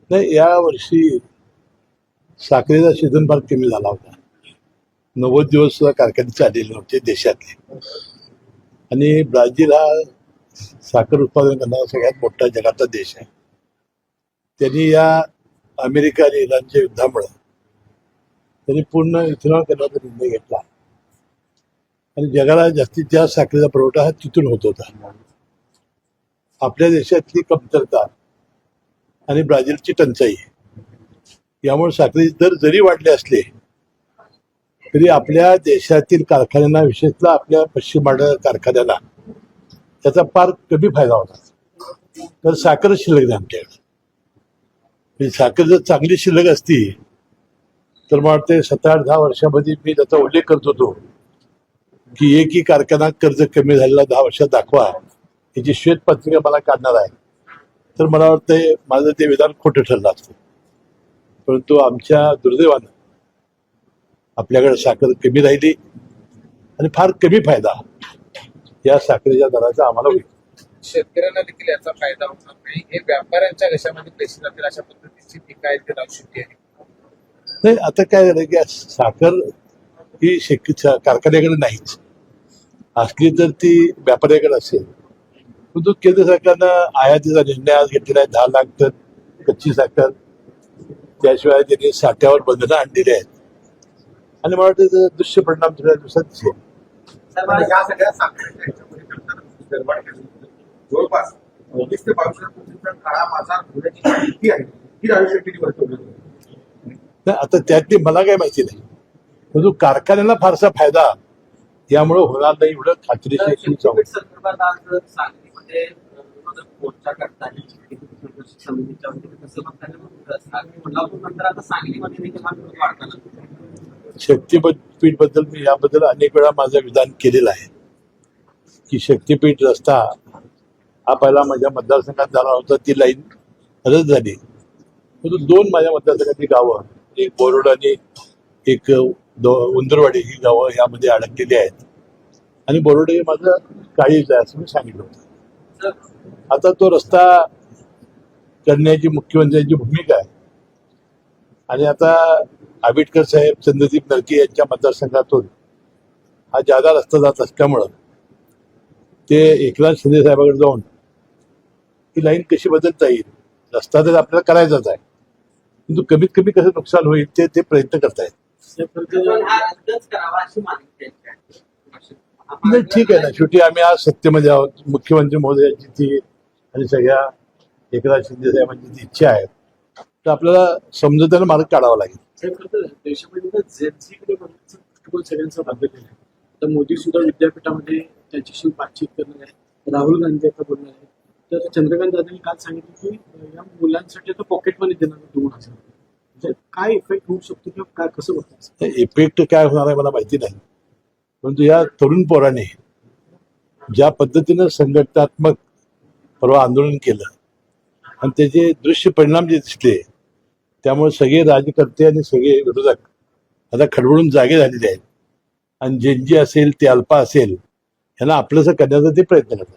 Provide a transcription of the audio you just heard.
नाही, या वर्षी साखरेचा सीझन फार कमी झाला होता. 90 दिवस सुद्धा कारखाने चाललेले नव्हते देशातले. आणि ब्राझील हा साखर उत्पादन करणारा सगळ्यात मोठा जगाचा देश आहे. त्यांनी या अमेरिका आणि इराणच्या युद्धामुळे त्यांनी पूर्ण इथेनॉल करण्याचा निर्णय घेतला आणि जगाला जास्तीत जास्त साखरेचा पुरवठा हा तिथून होत होता. आपल्या देशातली कमतरता आणि ब्राझीलची टंचाई यामुळे साखरेचे दर जरी वाढले असले तरी आपल्या देशातील कारखान्यांना, विशेषतः आपल्या पश्चिम महाराष्ट्र कारखान्यांना त्याचा फार कमी फायदा होता. तर साखर शिल्लक नाही आमच्याकडे. साखर जर चांगली शिल्लक असती तर मला वाटते 17-10 वर्षामध्ये मी त्याचा उल्लेख करत होतो की एकही कारखाना कर्ज कमी झालेला 10 वर्षात दाखवा, याची श्वेतपत्रिका मला काढणार आहे. तर मला वाटतंय माझं ते विधान खोटं ठरलं असतं. परंतु आमच्या दुर्दैवानं आपल्याकडे साखर कमी राहिली आणि फार कमी फायदा या साखरेच्या दराचा आम्हाला होईल. शेतकऱ्यांना देखील याचा फायदा होणार नाही, हे व्यापाऱ्यांच्या घशामध्ये पैसे जातील अशा पद्धतीची टीका आहे, ते राजशेट्टी आहे. नाही, आता काय झालं की साखर ही कारखान्याकडे नाहीच, असली तर ती व्यापाऱ्याकडे असेल. परंतु केंद्र सरकारनं आयातीचा निर्णय आज घेतलेला आहे. 10 लाख टन कच्ची साखर, त्याशिवाय त्यांनी साठ्यावर बंधनं आणलेली आहेत आणि मला वाटतं त्याचा दृश्य परिणाम थोड्या दिवसात दिसेल. या सगळ्या साखरेच्या जवळपास 20 ते 22 कोटींचा काळा बाजार होण्याची भीती आहे, ही राजशेट्टीने वर्तवली. नाही, आता त्यातली मला काही माहिती नाही, परंतु कारखान्याला फारसा फायदा यामुळे होणार नाही एवढं खात्रीशीर संदर्भात आज सांगलीमध्ये मोर्चा करताना समितीच्या वतीने कसं म्हणताना कोल्हापूर नंतर आता सांगलीमध्ये देखील हा विरोध वाढताना शक्तीपीठ बद्दल मी याबद्दल अनेक वेळा माझं विधान केलेलं आहे की शक्तीपीठ रस्ता हा पहिला माझ्या मतदारसंघात झाला होता. ती लाईन रद्द झाली. परंतु 2 माझ्या मतदारसंघातली गावं, एक बोरोड आणि एक उंदरवाडी, ही गावं यामध्ये अडकलेली आहेत आणि बोरोड हे माझं काळीज आहे असं मी सांगितलं होतं. आता तो रस्ता करण्याची मुख्यमंत्र्यांची भूमिका आहे आणि आता आंबेडकर साहेब, चंद्रदीप नरके यांच्या मतदारसंघातून हा जादा रस्ता जात असल्यामुळं ते एकनाथ शिंदे साहेबांकडे जाऊन ही लाईन कशी बदलता येईल, रस्ता तर आपल्याला करायचाच आहे, परंतु कमीत कमी कसं नुकसान होईल ते प्रयत्न करतायत. नाही, ठीक आहे ना, शेवटी आम्ही आज सत्तेमध्ये आहोत. मुख्यमंत्री महोदयांची ती आणि सगळ्या एकनाथ शिंदे साहेबांची ती इच्छा आहे, तर आपल्याला समजूतीने मार्ग काढावा लागेल. देशामध्ये सगळ्यांचा बाध्य केला आहे. तर मोदी सुद्धा विद्यापीठामध्ये त्यांच्याशी बातचीत करणार आहे. राहुल गांधी आता बोलणार आहे. तर चंद्रकांत दादांनी काल सांगितलं की या मुलांसाठी आता पॉकेट मनी देणार 2,000. तर काय इफेक्ट होऊ शकतो किंवा काय कसं होतं? इफेक्ट काय होणार आहे मला माहिती नाही, परंतु या तरुण पोराने ज्या पद्धतीनं संघटनात्मक परवा आंदोलन केलं आणि त्याचे दृश्य परिणाम जे दिसले, त्यामुळे सगळे राज्यकर्ते आणि सगळे विरोधक आता खडबडून जागे झालेले आहेत आणि जे असेल ते अल्पा असेल यांना आपलंसं करण्याचा ते प्रयत्न करतात.